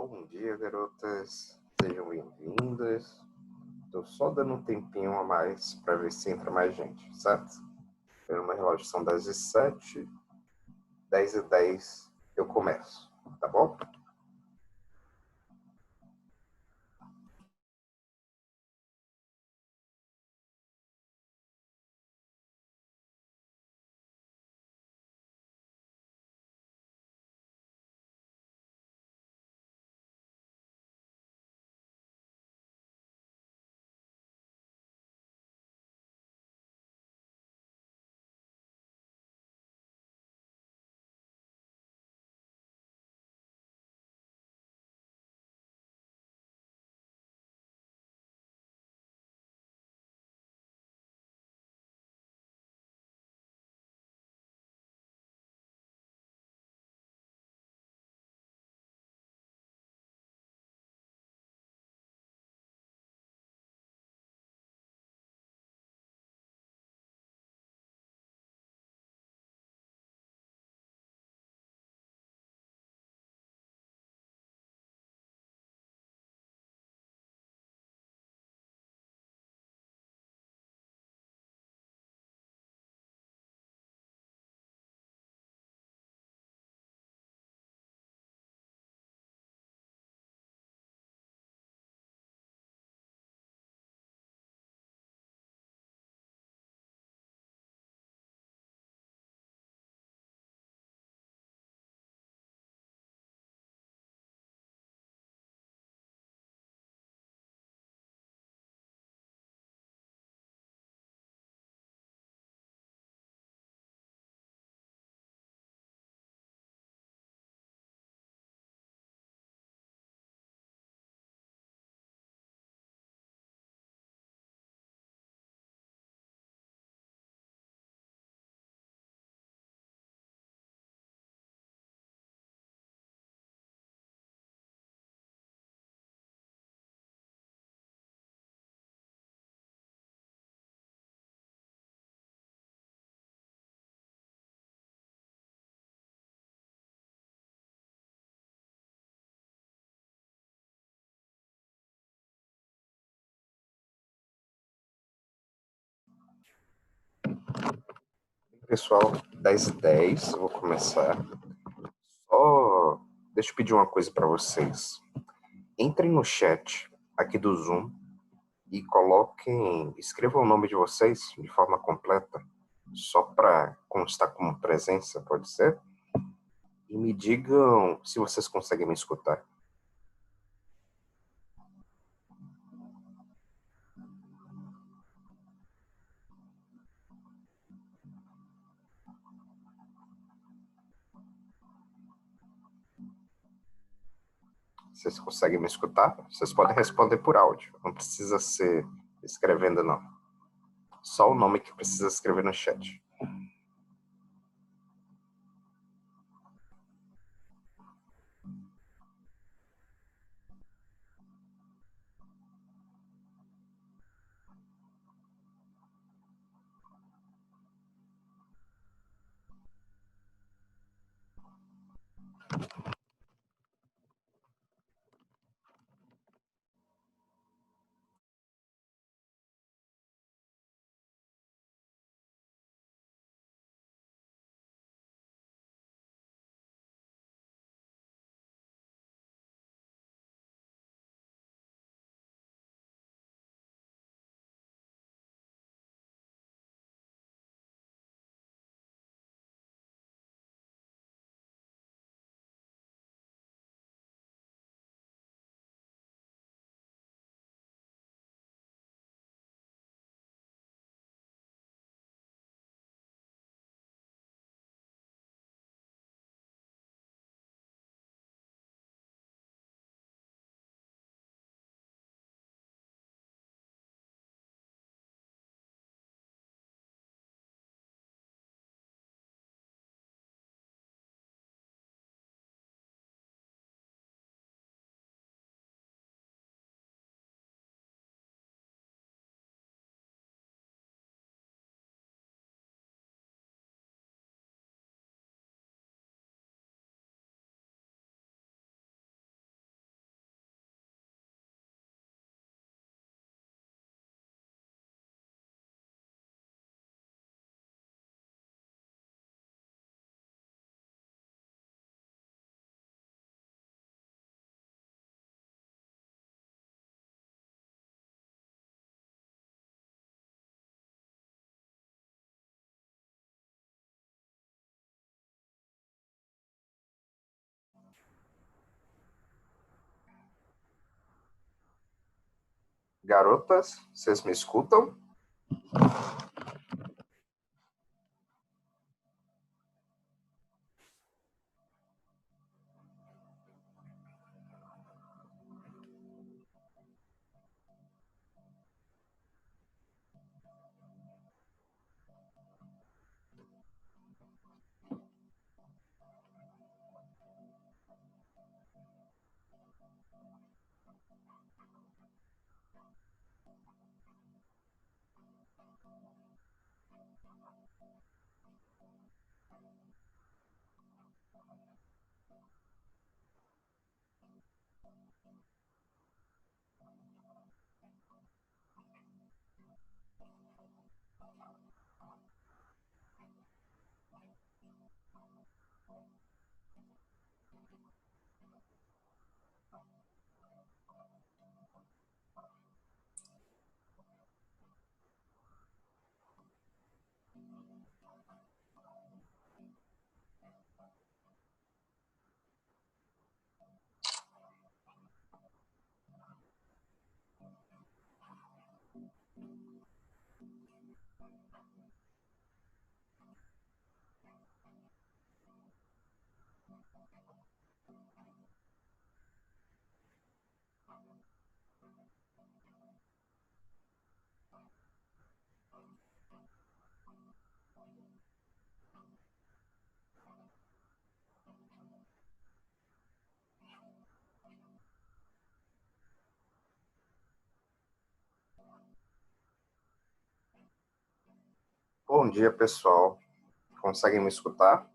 Bom dia, garotas. Sejam bem-vindas. Tô só dando um tempinho a mais para ver se entra mais gente, certo? Pelo meu relógio são 10h07, 10h10 eu começo, tá bom? Pessoal, 10h10, eu vou começar. Só deixa eu pedir uma coisa para vocês. Entrem no chat aqui do Zoom e coloquem, escrevam o nome de vocês de forma completa, só para constar como presença, pode ser? E me digam se vocês conseguem me escutar. Vocês conseguem me escutar? Vocês podem responder por áudio, não precisa ser escrevendo, não. Só o nome que precisa escrever no chat. Garotas, vocês me escutam? Bom dia, pessoal. Conseguem me escutar?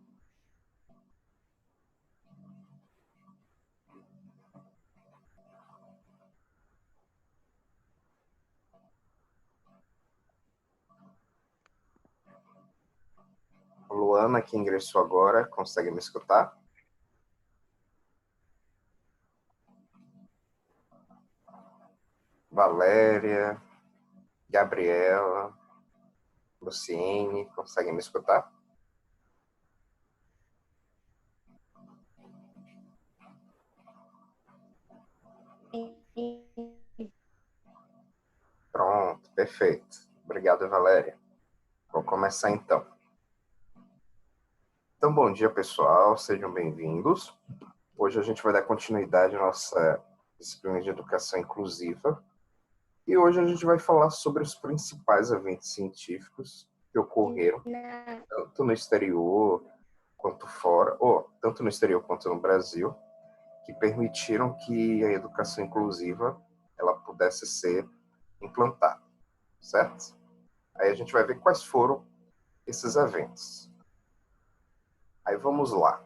Luana, que ingressou agora, consegue me escutar? Valéria, Gabriela, Luciene, conseguem me escutar? Pronto, perfeito. Obrigado, Valéria. Vou começar então. Então, bom dia, pessoal. Sejam bem-vindos. Hoje a gente vai dar continuidade à nossa disciplina de educação inclusiva. E hoje a gente vai falar sobre os principais eventos científicos que ocorreram tanto no exterior quanto fora, ou tanto no exterior quanto no Brasil, que permitiram que a educação inclusiva ela pudesse ser implantada, certo? Aí a gente vai ver quais foram esses eventos. Aí vamos lá.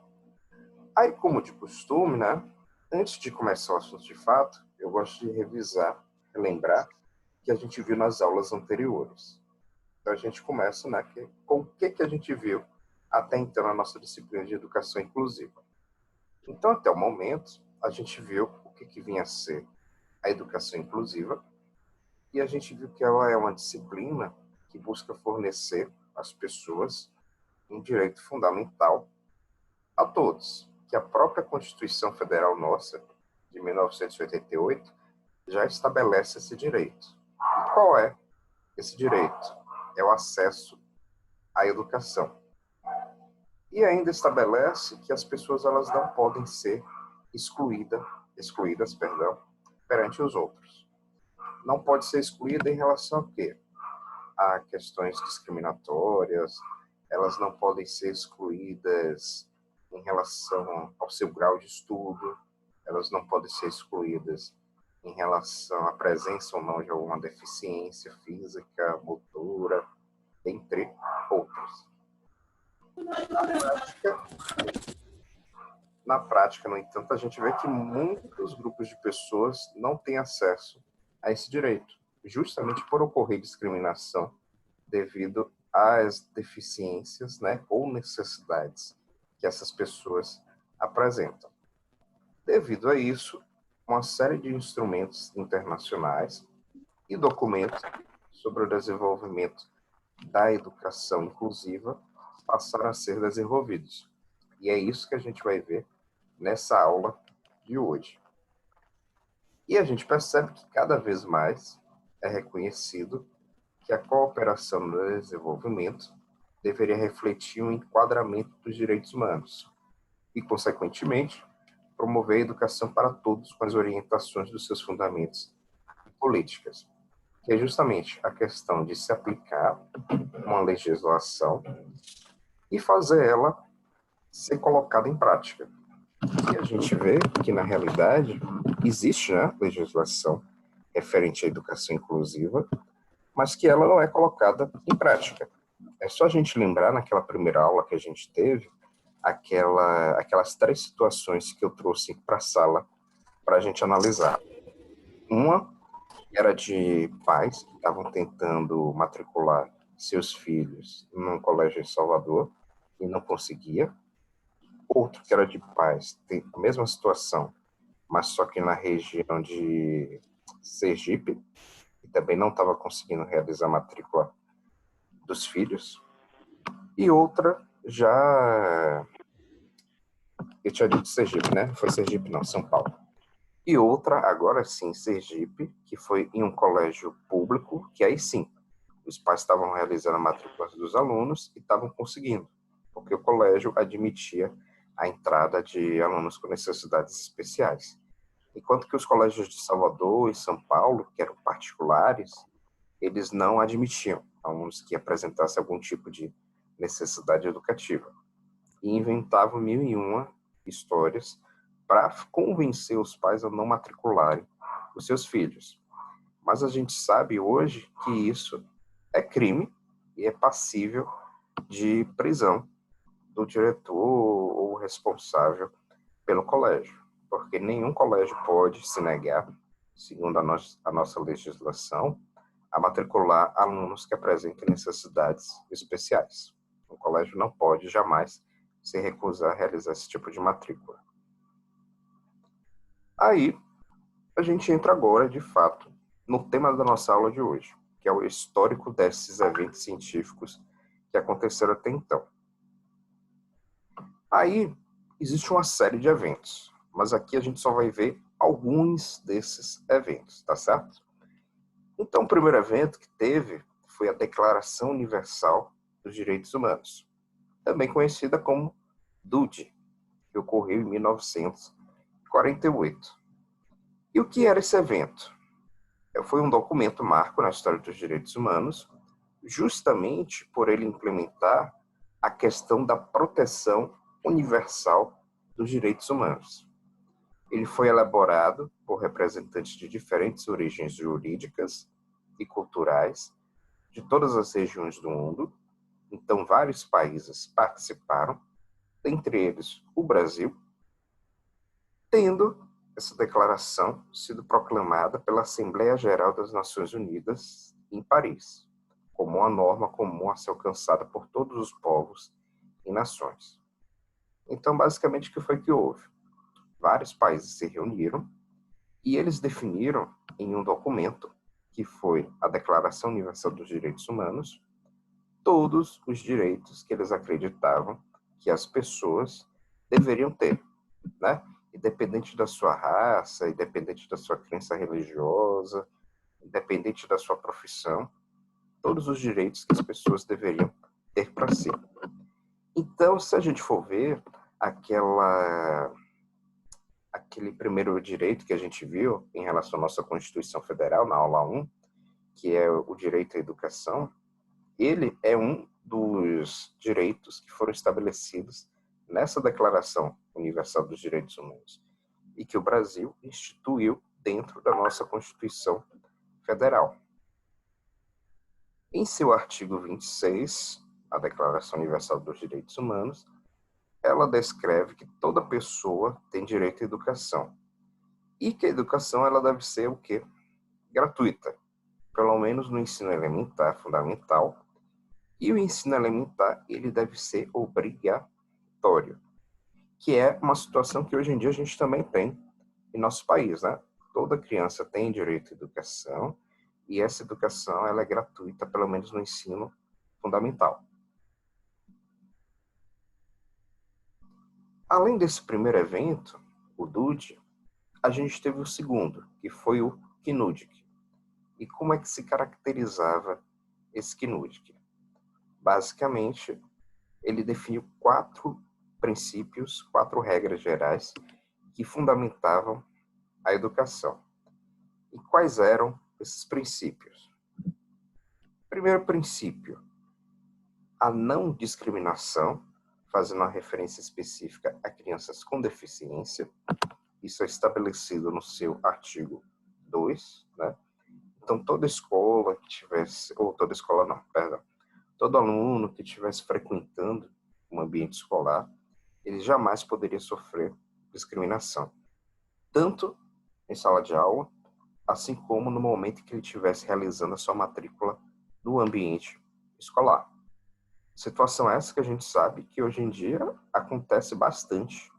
Aí, como de costume, né? Antes de começar o assunto de fato, eu gosto de revisar, relembrar o que a gente viu nas aulas anteriores. Então a gente começa, né, com o que a gente viu até então na nossa disciplina de educação inclusiva. Então, até o momento, a gente viu o que vinha a ser a educação inclusiva e a gente viu que ela é uma disciplina que busca fornecer às pessoas um direito fundamental a todos, que a própria Constituição Federal nossa, de 1988, já estabelece esse direito. E qual é esse direito? É o acesso à educação. E ainda estabelece que as pessoas elas não podem ser excluídas, perante os outros. Não pode ser excluída em relação a quê? A questões discriminatórias, elas não podem ser excluídas em relação ao seu grau de estudo, elas não podem ser excluídas em relação à presença ou não de alguma deficiência física, motora, entre outras. Na prática, no entanto, a gente vê que muitos grupos de pessoas não têm acesso a esse direito, justamente por ocorrer discriminação devido às deficiências, né, ou necessidades que essas pessoas apresentam. Devido a isso, uma série de instrumentos internacionais e documentos sobre o desenvolvimento da educação inclusiva passaram a ser desenvolvidos. E é isso que a gente vai ver nessa aula de hoje. E a gente percebe que cada vez mais é reconhecido que a cooperação no desenvolvimento deveria refletir um enquadramento dos direitos humanos e, consequentemente, promover a educação para todos com as orientações dos seus fundamentos e políticas, que é justamente a questão de se aplicar uma legislação e fazer ela ser colocada em prática. E a gente vê que, na realidade, existe, né, legislação referente à educação inclusiva, mas que ela não é colocada em prática. É só a gente lembrar, naquela primeira aula que a gente teve, aquelas 3 situações que eu trouxe para a sala para a gente analisar. Uma era de pais que estavam tentando matricular seus filhos num colégio em Salvador e não conseguia. Outro que era de pais, tem a mesma situação, mas só que na região de Sergipe, e também não estava conseguindo realizar a matrícula dos filhos. E outra já... Eu tinha dito Sergipe, né? Não foi Sergipe, não, São Paulo. E outra, agora sim, Sergipe, que foi em um colégio público, que aí sim, os pais estavam realizando a matrícula dos alunos e estavam conseguindo, porque o colégio admitia a entrada de alunos com necessidades especiais. Enquanto que os colégios de Salvador e São Paulo, que eram particulares, eles não admitiam alunos que apresentassem algum tipo de necessidade educativa. E inventavam 1001 histórias para convencer os pais a não matricularem os seus filhos. Mas a gente sabe hoje que isso é crime e é passível de prisão do diretor ou responsável pelo colégio, porque nenhum colégio pode se negar, segundo a nossa legislação, a matricular alunos que apresentem necessidades especiais. O colégio não pode jamais se recusar a realizar esse tipo de matrícula. Aí, a gente entra agora, de fato, no tema da nossa aula de hoje, que é o histórico desses eventos científicos que aconteceram até então. Aí, existe uma série de eventos, mas aqui a gente só vai ver alguns desses eventos, tá certo? Então, o primeiro evento que teve foi a Declaração Universal dos Direitos Humanos, também conhecida como DUDE, que ocorreu em 1948. E o que era esse evento? Foi um documento marco na história dos direitos humanos, justamente por ele implementar a questão da proteção universal dos direitos humanos. Ele foi elaborado por representantes de diferentes origens jurídicas e culturais de todas as regiões do mundo. Então, vários países participaram, entre eles o Brasil, tendo essa declaração sido proclamada pela Assembleia Geral das Nações Unidas em Paris, como uma norma comum a ser alcançada por todos os povos e nações. Então, basicamente, o que foi que houve? Vários países se reuniram e eles definiram em um documento, que foi a Declaração Universal dos Direitos Humanos, todos os direitos que eles acreditavam que as pessoas deveriam ter, né? Independente da sua raça, independente da sua crença religiosa, independente da sua profissão, todos os direitos que as pessoas deveriam ter para si. Então, se a gente for ver aquele primeiro direito que a gente viu em relação à nossa Constituição Federal, na aula 1, que é o direito à educação, ele é um dos direitos que foram estabelecidos nessa Declaração Universal dos Direitos Humanos e que o Brasil instituiu dentro da nossa Constituição Federal. Em seu artigo 26, a Declaração Universal dos Direitos Humanos, ela descreve que toda pessoa tem direito à educação e que a educação ela deve ser o quê? Gratuita, pelo menos no ensino elementar, fundamental, e o ensino elementar ele deve ser obrigatório, que é uma situação que hoje em dia a gente também tem em nosso país, né? Toda criança tem direito à educação e essa educação ela é gratuita, pelo menos no ensino fundamental. Além desse primeiro evento, o DUDE, a gente teve o segundo, que foi o CNUDIC. E como é que se caracterizava esse KNUDIC? Basicamente, ele definiu 4 princípios, 4 regras gerais que fundamentavam a educação. E quais eram esses princípios? Primeiro princípio, a não discriminação, fazendo uma referência específica a crianças com deficiência. Isso é estabelecido no seu artigo 2, né? Então, toda escola que tivesse, ou toda escola não, perdão, todo aluno que estivesse frequentando um ambiente escolar, ele jamais poderia sofrer discriminação, tanto em sala de aula, assim como no momento em que ele estivesse realizando a sua matrícula no ambiente escolar. Situação essa que a gente sabe que hoje em dia acontece bastante,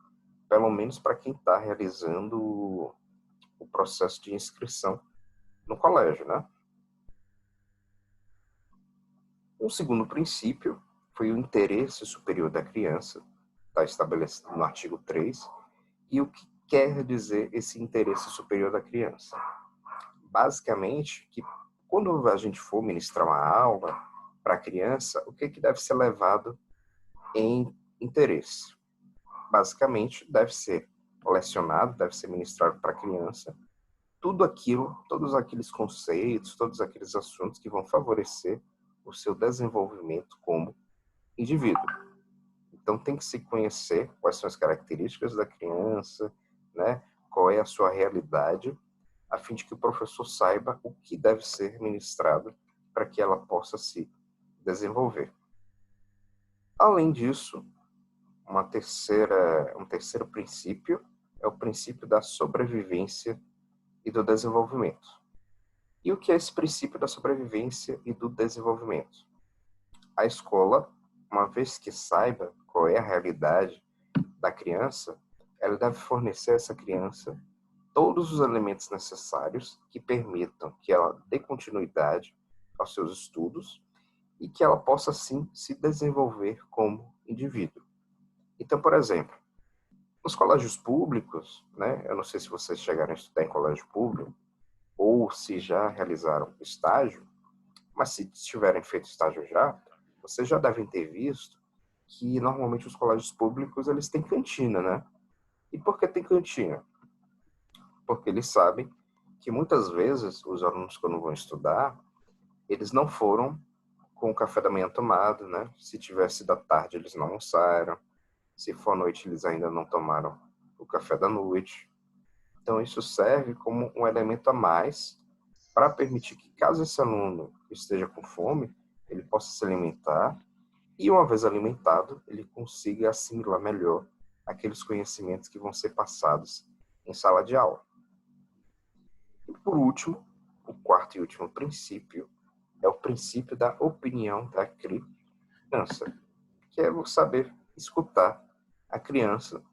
pelo menos para quem está realizando o processo de inscrição no colégio, né? Um segundo princípio foi o interesse superior da criança, está estabelecido no artigo 3, e o que quer dizer esse interesse superior da criança? Basicamente, que quando a gente for ministrar uma aula para a criança, o que deve ser levado em interesse? Basicamente, deve ser lecionado, deve ser ministrado para a criança tudo aquilo, todos aqueles conceitos, todos aqueles assuntos que vão favorecer o seu desenvolvimento como indivíduo. Então, tem que se conhecer quais são as características da criança, né? Qual é a sua realidade, a fim de que o professor saiba o que deve ser ministrado para que ela possa se desenvolver. Além disso, um terceiro princípio é o princípio da sobrevivência e do desenvolvimento. E o que é esse princípio da sobrevivência e do desenvolvimento? A escola, uma vez que saiba qual é a realidade da criança, ela deve fornecer a essa criança todos os elementos necessários que permitam que ela dê continuidade aos seus estudos e que ela possa, sim, se desenvolver como indivíduo. Então, por exemplo, nos colégios públicos, né, eu não sei se vocês chegaram a estudar em colégio público ou se já realizaram estágio, mas se tiverem feito estágio já, vocês já devem ter visto que normalmente os colégios públicos eles têm cantina, né? E por que tem cantina? Porque eles sabem que muitas vezes os alunos quando vão estudar, eles não foram com o café da manhã tomado, né? Se tivesse da tarde eles não almoçaram, se for à noite eles ainda não tomaram o café da noite. Então isso serve como um elemento a mais para permitir que caso esse aluno esteja com fome, ele possa se alimentar e uma vez alimentado, ele consiga assimilar melhor aqueles conhecimentos que vão ser passados em sala de aula. E por último, o quarto e último princípio é o princípio da opinião da criança, que é o saber escutar a criança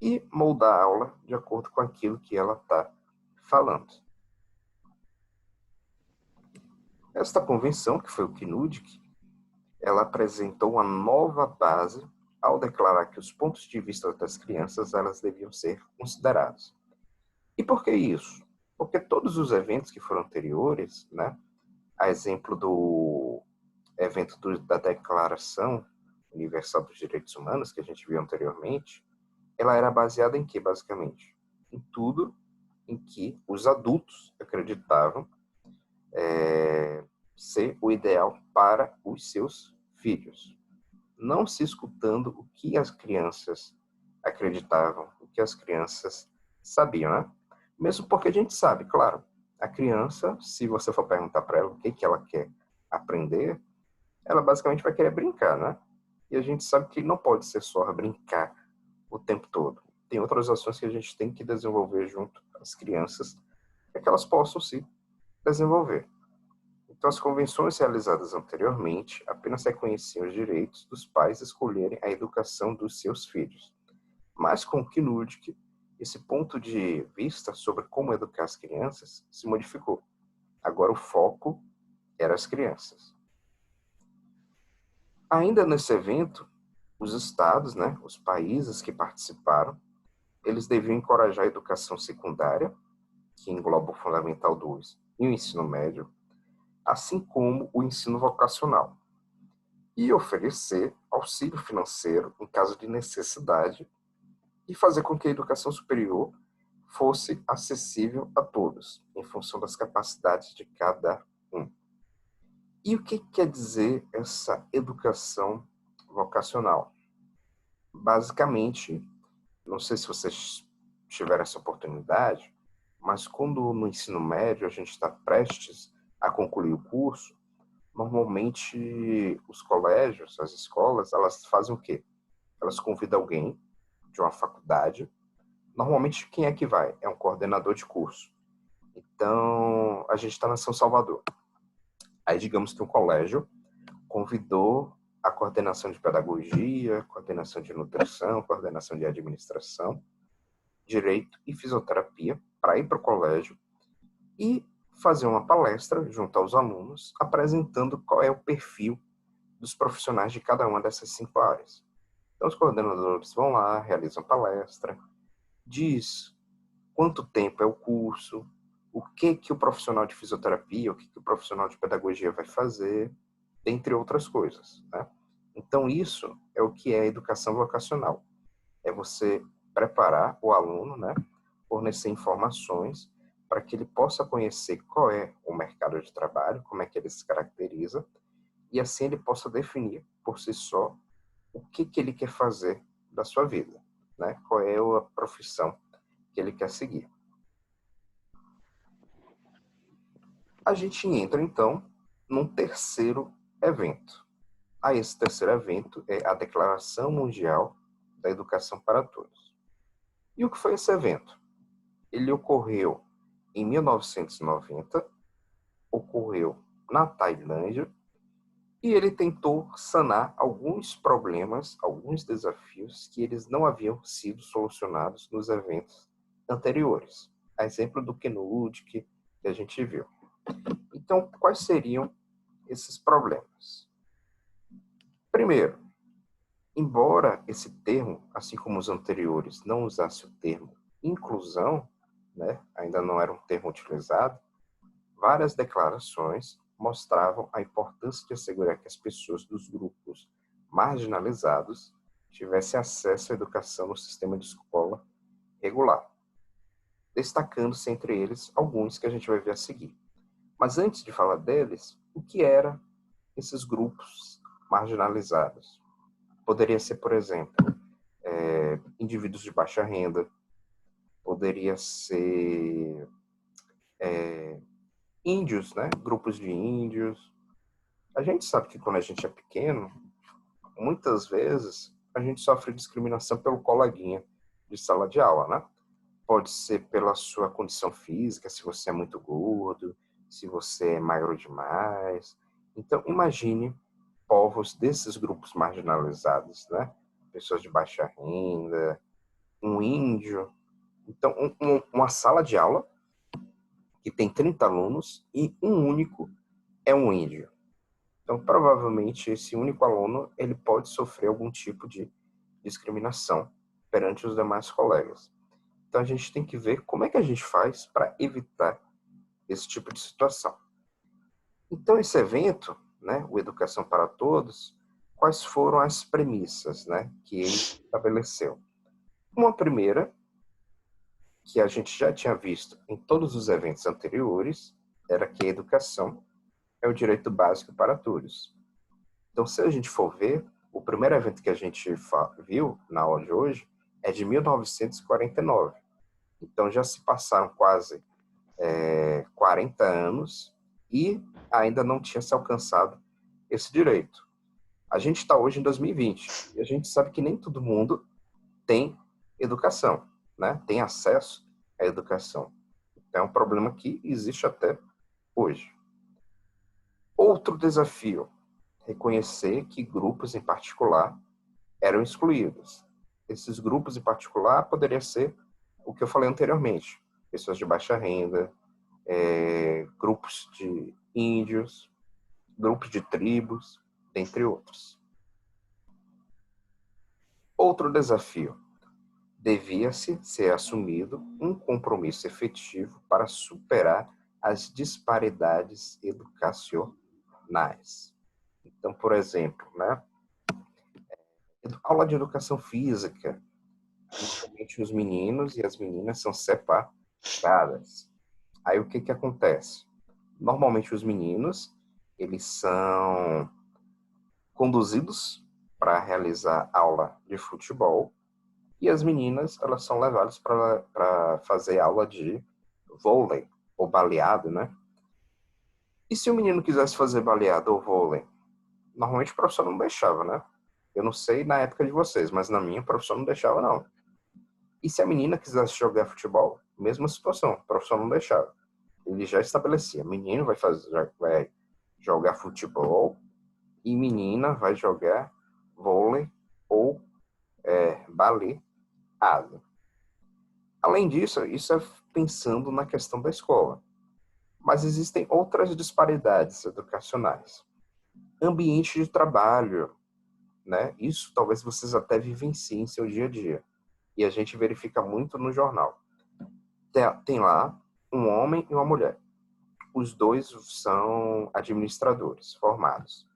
e moldar a aula de acordo com aquilo que ela está falando. Esta convenção, que foi o CNUDIC, ela apresentou uma nova base ao declarar que os pontos de vista das crianças elas deviam ser considerados. E por que isso? Porque todos os eventos que foram anteriores, né, a exemplo do evento da Declaração Universal dos Direitos Humanos, que a gente viu anteriormente, ela era baseada em quê, basicamente? Em tudo em que os adultos acreditavam ser o ideal para os seus filhos. Não se escutando o que as crianças acreditavam, o que as crianças sabiam, né? Mesmo porque a gente sabe, claro, a criança, se você for perguntar para ela o que ela quer aprender, ela basicamente vai querer brincar, né? E a gente sabe que não pode ser só brincar o tempo todo. Tem outras ações que a gente tem que desenvolver junto às crianças para que elas possam se desenvolver. Então, as convenções realizadas anteriormente apenas reconheciam os direitos dos pais escolherem a educação dos seus filhos. Mas com o CNUDIC, esse ponto de vista sobre como educar as crianças se modificou. Agora o foco era as crianças. Ainda nesse evento, os estados, né, os países que participaram, eles deviam encorajar a educação secundária, que engloba o Fundamental 2 e o ensino médio, assim como o ensino vocacional, e oferecer auxílio financeiro em caso de necessidade e fazer com que a educação superior fosse acessível a todos, em função das capacidades de cada um. E o que quer dizer essa educação vocacional? Basicamente, não sei se vocês tiveram essa oportunidade, mas quando no ensino médio a gente está prestes a concluir o curso, normalmente os colégios, as escolas, elas fazem o quê? Elas convidam alguém de uma faculdade. Normalmente quem é que vai? É um coordenador de curso. Então, a gente está na São Salvador. Aí digamos que um colégio convidou a coordenação de pedagogia, coordenação de nutrição, coordenação de administração, direito e fisioterapia para ir para o colégio e fazer uma palestra junto aos alunos, apresentando qual é o perfil dos profissionais de cada uma dessas 5 áreas. Então, os coordenadores vão lá, realizam palestra, diz quanto tempo é o curso, o que o profissional de fisioterapia, o que o profissional de pedagogia vai fazer, entre outras coisas, né? Então, isso é o que é a educação vocacional. É você preparar o aluno, né? Fornecer informações para que ele possa conhecer qual é o mercado de trabalho, como é que ele se caracteriza, e assim ele possa definir por si só o que ele quer fazer da sua vida, né? Qual é a profissão que ele quer seguir. A gente entra, então, num terceiro evento. Esse terceiro evento é a Declaração Mundial da Educação para Todos. E o que foi esse evento? Ele ocorreu em 1990, ocorreu na Tailândia, e ele tentou sanar alguns problemas, alguns desafios que eles não haviam sido solucionados nos eventos anteriores. A exemplo do Kenud que a gente viu. Então, quais seriam esses problemas? Primeiro, embora esse termo, assim como os anteriores, não usasse o termo inclusão, né, ainda não era um termo utilizado, várias declarações mostravam a importância de assegurar que as pessoas dos grupos marginalizados tivessem acesso à educação no sistema de escola regular, destacando-se entre eles alguns que a gente vai ver a seguir. Mas antes de falar deles, o que eram esses grupos marginalizados? Poderia ser, por exemplo, indivíduos de baixa renda, poderia ser índios, né? Grupos de índios. A gente sabe que quando a gente é pequeno, muitas vezes a gente sofre discriminação pelo coleguinha de sala de aula, né? Pode ser pela sua condição física, se você é muito gordo, se você é magro demais. Então, imagine povos desses grupos marginalizados, né? Pessoas de baixa renda, um índio. Então, uma sala de aula que tem 30 alunos e um único é um índio. Então, provavelmente, esse único aluno ele pode sofrer algum tipo de discriminação perante os demais colegas. Então, a gente tem que ver como é que a gente faz para evitar esse tipo de situação. Então, esse evento, né, o Educação para Todos, quais foram as premissas, né, que ele estabeleceu? Uma primeira, que a gente já tinha visto em todos os eventos anteriores, era que a educação é o direito básico para todos. Então, se a gente for ver, o primeiro evento que a gente viu na aula de hoje é de 1949. Então, já se passaram quase 40 anos e ainda não tinha se alcançado esse direito. A gente está hoje em 2020 e a gente sabe que nem todo mundo tem educação, né? Tem acesso à educação. Então, é um problema que existe até hoje. Outro desafio, reconhecer que grupos em particular eram excluídos. Esses grupos em particular poderiam ser o que eu falei anteriormente, pessoas de baixa renda, grupos de índios, grupos de tribos, entre outros. Outro desafio, devia-se ser assumido um compromisso efetivo para superar as disparidades educacionais. Então, por exemplo, né, aula de educação física, principalmente os meninos e as meninas são separadas. Aí o que que acontece? Normalmente os meninos, eles são conduzidos para realizar aula de futebol e as meninas, elas são levadas para fazer aula de vôlei ou baleado, né? E se o menino quisesse fazer baleado ou vôlei? Normalmente o professor não deixava, né? Eu não sei na época de vocês, mas na minha o professor não deixava, não. E se a menina quisesse jogar futebol? Mesma situação, o professor não deixava. Ele já estabelecia, menino vai jogar futebol e menina vai jogar vôlei ou baleado. Além disso, isso é pensando na questão da escola. Mas existem outras disparidades educacionais. Ambiente de trabalho, né? Isso talvez vocês até vivenciem em seu dia a dia. E a gente verifica muito no jornal. Tem lá um homem e uma mulher. Os dois são administradores formados.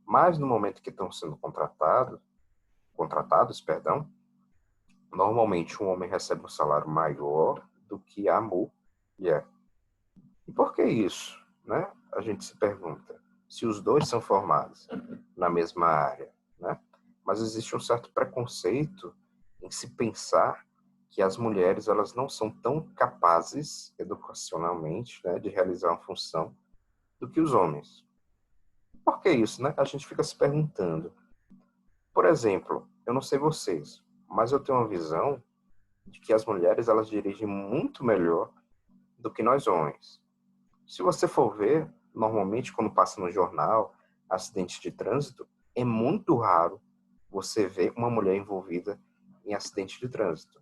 Mas no momento que estão sendo contratados, normalmente um homem recebe um salário maior do que a mulher. E por que isso? Né? A gente se pergunta se os dois são formados na mesma área, né? Mas existe um certo preconceito em se pensar que as mulheres elas não são tão capazes educacionalmente, né, de realizar uma função do que os homens. Por que isso, né? A gente fica se perguntando. Por exemplo, eu não sei vocês, mas eu tenho uma visão de que as mulheres elas dirigem muito melhor do que nós homens. Se você for ver, normalmente quando passa no jornal, acidente de trânsito, é muito raro você ver uma mulher envolvida em acidente de trânsito.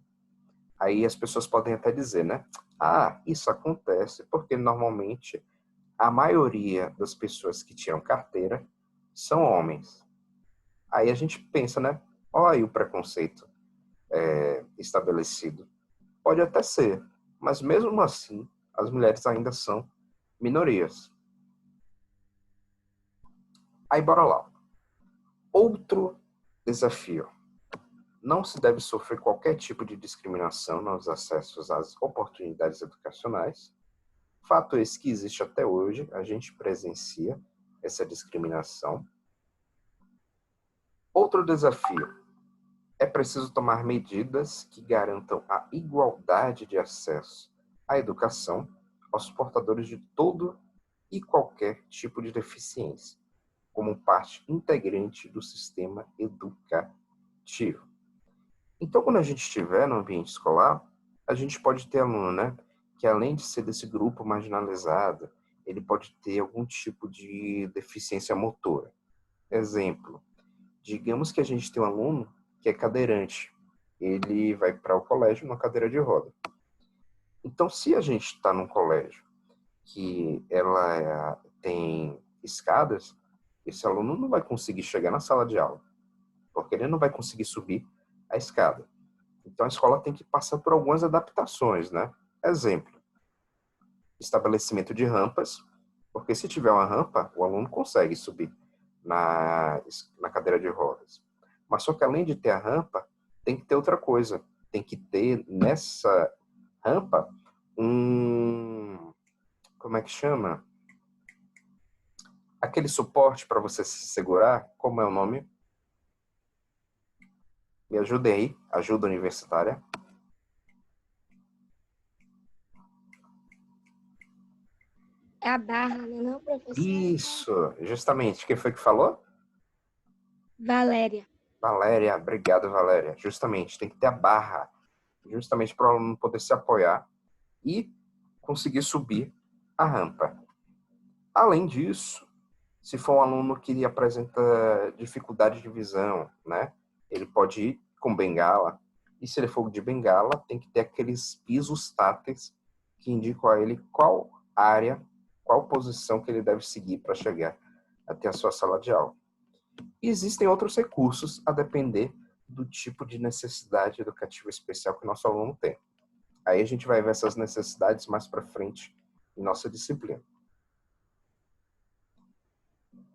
Aí as pessoas podem até dizer, né? Ah, isso acontece porque normalmente a maioria das pessoas que tiram carteira são homens. Aí a gente pensa, né? Olha aí o preconceito estabelecido. Pode até ser, mas mesmo assim, as mulheres ainda são minorias. Aí bora lá. Outro desafio. Não se deve sofrer qualquer tipo de discriminação nos acessos às oportunidades educacionais. Fato esse que existe até hoje, a gente presencia essa discriminação. Outro desafio. É preciso tomar medidas que garantam a igualdade de acesso à educação aos portadores de todo e qualquer tipo de deficiência, como parte integrante do sistema educativo. Então, quando a gente estiver no ambiente escolar, a gente pode ter aluno, né, que além de ser desse grupo marginalizado, ele pode ter algum tipo de deficiência motora. Exemplo, digamos que a gente tem um aluno que é cadeirante. Ele vai para o colégio numa cadeira de roda. Então, se a gente está num colégio que ela tem escadas, esse aluno não vai conseguir chegar na sala de aula, porque ele não vai conseguir subir a escada. Então, a escola tem que passar por algumas adaptações, né? Exemplo, estabelecimento de rampas, porque se tiver uma rampa, o aluno consegue subir na cadeira de rodas. Mas só que além de ter a rampa, tem que ter outra coisa. Tem que ter nessa rampa como é que chama? Aquele suporte para você se segurar, como é o nome? Me ajude aí, ajuda universitária. É a barra, não, professor? Isso, justamente. Quem foi que falou? Valéria. Valéria, obrigado, Valéria. Justamente, tem que ter a barra, justamente para o aluno poder se apoiar e conseguir subir a rampa. Além disso, se for um aluno que apresenta dificuldade de visão, né, ele pode ir com bengala, e se ele for de bengala, tem que ter aqueles pisos táteis que indicam a ele qual área, qual posição que ele deve seguir para chegar até a sua sala de aula. E existem outros recursos a depender do tipo de necessidade educativa especial que o nosso aluno tem. Aí a gente vai ver essas necessidades mais para frente em nossa disciplina.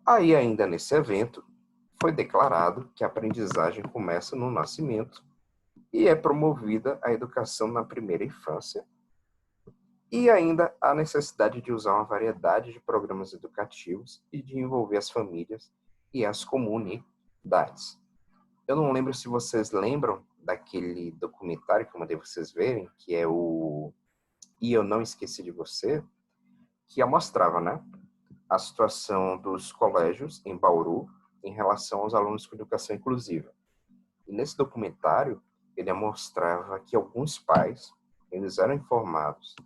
Aí, ainda nesse evento, foi declarado que a aprendizagem começa no nascimento e é promovida a educação na primeira infância, e ainda a necessidade de usar uma variedade de programas educativos e de envolver as famílias e as comunidades. Eu não lembro se vocês lembram daquele documentário que eu mandei vocês verem, que é o E Eu Não Esqueci de Você, que mostrava, né, a situação dos colégios em Bauru em relação aos alunos com educação inclusiva. E nesse documentário, ele mostrava que alguns pais, eles eram informados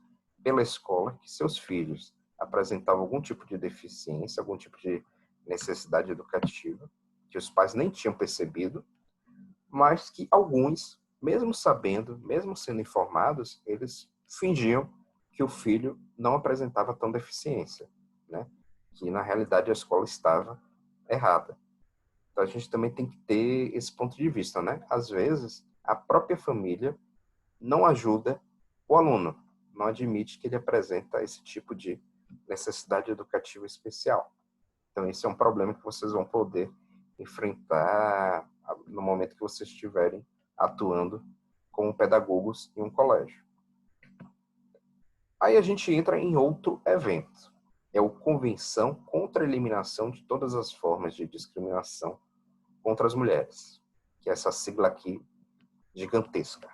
pela escola que seus filhos apresentavam algum tipo de deficiência, algum tipo de necessidade educativa, que os pais nem tinham percebido, mas que alguns, mesmo sabendo, mesmo sendo informados, eles fingiam que o filho não apresentava tão deficiência, né? Que na realidade a escola estava errada. Então a gente também tem que ter esse ponto de vista, né? Às vezes a própria família não ajuda o aluno, não admite que ele apresenta esse tipo de necessidade educativa especial. Então esse é um problema que vocês vão poder enfrentar no momento que vocês estiverem atuando como pedagogos em um colégio. Aí a gente entra em outro evento. É o Convenção contra a Eliminação de Todas as Formas de Discriminação contra as Mulheres, que é essa sigla aqui gigantesca.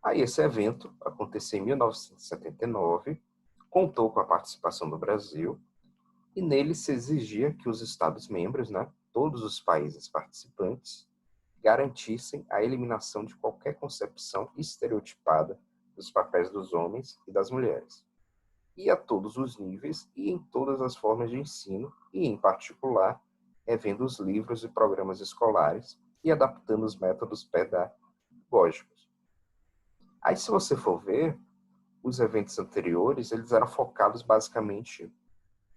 Aí esse evento aconteceu em 1979, contou com a participação do Brasil, e nele se exigia que os Estados-membros, né, todos os países participantes, garantissem a eliminação de qualquer concepção estereotipada dos papéis dos homens e das mulheres, e a todos os níveis e em todas as formas de ensino, e em particular, revendo os livros e programas escolares e adaptando os métodos pedagógicos. Aí, se você for ver, os eventos anteriores, eles eram focados basicamente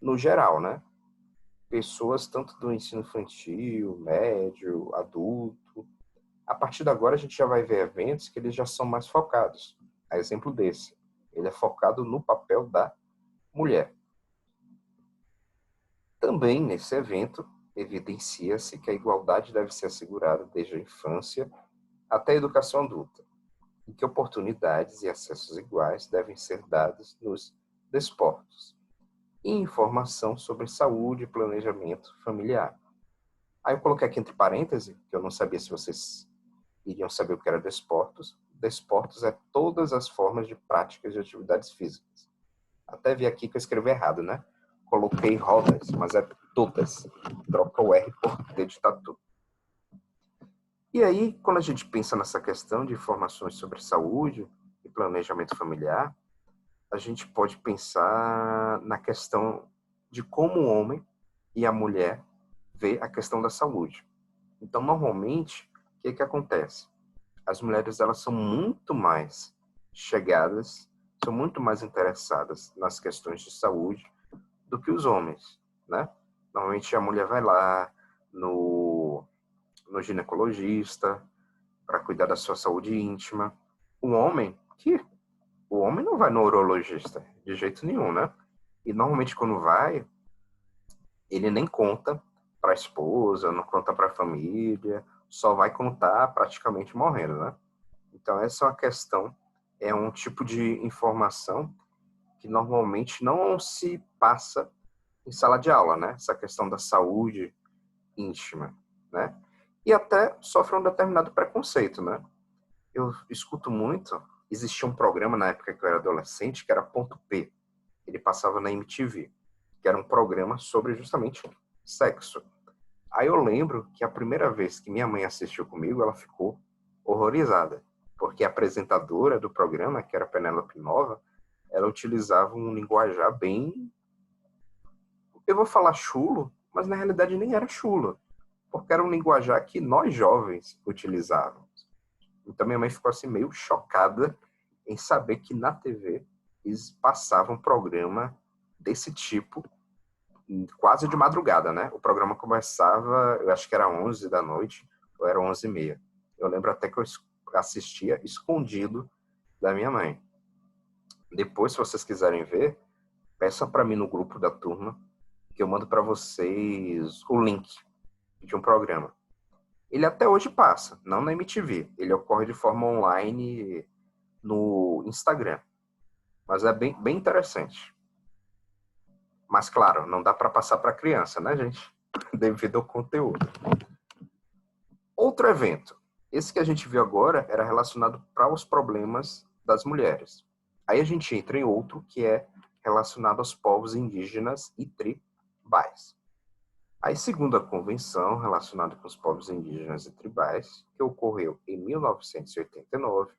no geral, né? Pessoas tanto do ensino infantil, médio, adulto. A partir de agora, a gente já vai ver eventos que eles já são mais focados. A exemplo desse, ele é focado no papel da mulher. Também, nesse evento, evidencia-se que a igualdade deve ser assegurada desde a infância até a educação adulta, e que oportunidades e acessos iguais devem ser dados nos desportos, e informação sobre saúde e planejamento familiar. Aí eu coloquei aqui entre parênteses, que eu não sabia se vocês iriam saber o que era desportos. Desportos é todas as formas de práticas de atividades físicas. Até vi aqui que eu escrevi errado, né? Coloquei rodas, mas é todas. Troca o R por T de tatu. E aí, quando a gente pensa nessa questão de informações sobre saúde e planejamento familiar, a gente pode pensar na questão de como o homem e a mulher vê a questão da saúde. Então, normalmente, o que acontece? As mulheres, elas são muito mais chegadas, são muito mais interessadas nas questões de saúde do que os homens, né? Normalmente a mulher vai lá no ginecologista para cuidar da sua saúde íntima. O homem não vai no urologista de jeito nenhum, né? E normalmente quando vai, ele nem conta para a esposa, não conta para a família, só vai contar praticamente morrendo, né? Então essa é uma questão, é um tipo de informação que normalmente não se passa em sala de aula, né? Essa questão da saúde íntima, né? E até sofre um determinado preconceito, né? Eu escuto muito, existia um programa na época que eu era adolescente, que era Ponto P. Ele passava na MTV, que era um programa sobre justamente sexo. Aí eu lembro que a primeira vez que minha mãe assistiu comigo, ela ficou horrorizada, porque a apresentadora do programa, que era Penélope Nova, ela utilizava um linguajar bem, eu vou falar chulo, mas na realidade nem era chulo, porque era um linguajar que nós jovens utilizávamos. Então minha mãe ficou assim meio chocada em saber que na TV eles passavam um programa desse tipo quase de madrugada, né? O programa começava, eu acho que era 11 da noite, ou era 11h30. Eu lembro até que eu assistia escondido da minha mãe. Depois, se vocês quiserem ver, peça para mim no grupo da turma, que eu mando para vocês o link de um programa. Ele até hoje passa, não na MTV. Ele ocorre de forma online no Instagram. Mas é bem interessante. Mas, claro, não dá para passar para criança, né, gente? Devido ao conteúdo. Outro evento. Esse que a gente viu agora era relacionado para os problemas das mulheres. Aí a gente entra em outro que é relacionado aos povos indígenas e tribais. Aí, segundo a convenção relacionada com os povos indígenas e tribais, que ocorreu em 1989,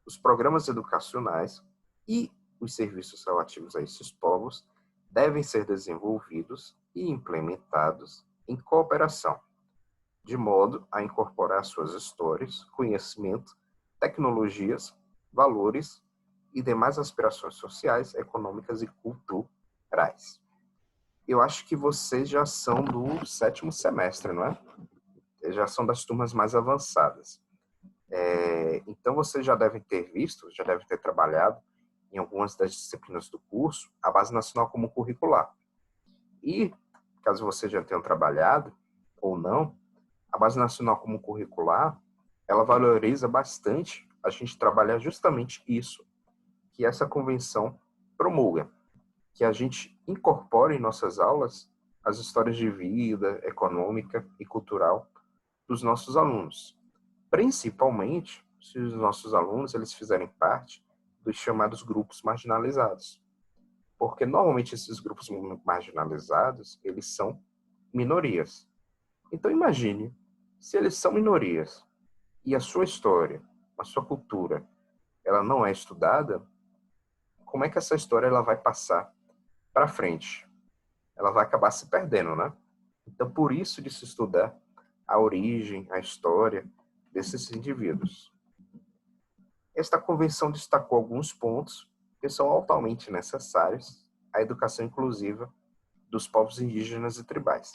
os programas educacionais e os serviços relativos a esses povos devem ser desenvolvidos e implementados em cooperação, de modo a incorporar suas histórias, conhecimento, tecnologias, valores e demais aspirações sociais, econômicas e culturais. Eu acho que vocês já são do 7º semestre, não é? Já são das turmas mais avançadas. Então, vocês já devem ter visto, já devem ter trabalhado em algumas das disciplinas do curso, a Base Nacional Comum Curricular. E, caso vocês já tenham trabalhado ou não, a Base Nacional Comum Curricular, ela valoriza bastante a gente trabalhar justamente isso, que essa convenção promulga, que a gente incorpore em nossas aulas as histórias de vida, econômica e cultural dos nossos alunos, principalmente se os nossos alunos eles fizerem parte dos chamados grupos marginalizados. Porque normalmente esses grupos marginalizados, eles são minorias. Então imagine, se eles são minorias e a sua história, a sua cultura, ela não é estudada, como é que essa história ela vai passar para frente? Ela vai acabar se perdendo, né? Então, por isso de se estudar a origem, a história desses indivíduos. Esta convenção destacou alguns pontos que são altamente necessários à educação inclusiva dos povos indígenas e tribais.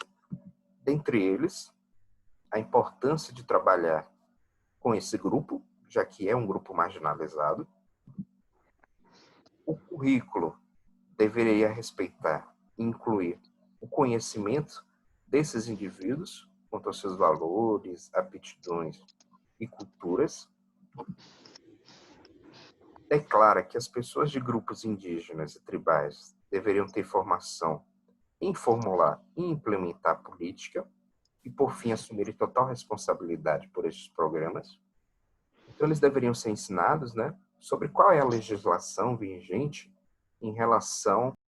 Dentre eles, a importância de trabalhar com esse grupo, já que é um grupo marginalizado. O currículo deveria respeitar e incluir o conhecimento desses indivíduos quanto aos seus valores, aptidões e culturas. Declara que as pessoas de grupos indígenas e tribais deveriam ter formação em formular e implementar política e, por fim, assumirem total responsabilidade por estes programas. Então, eles deveriam ser ensinados, né, sobre qual é a legislação vigente em relação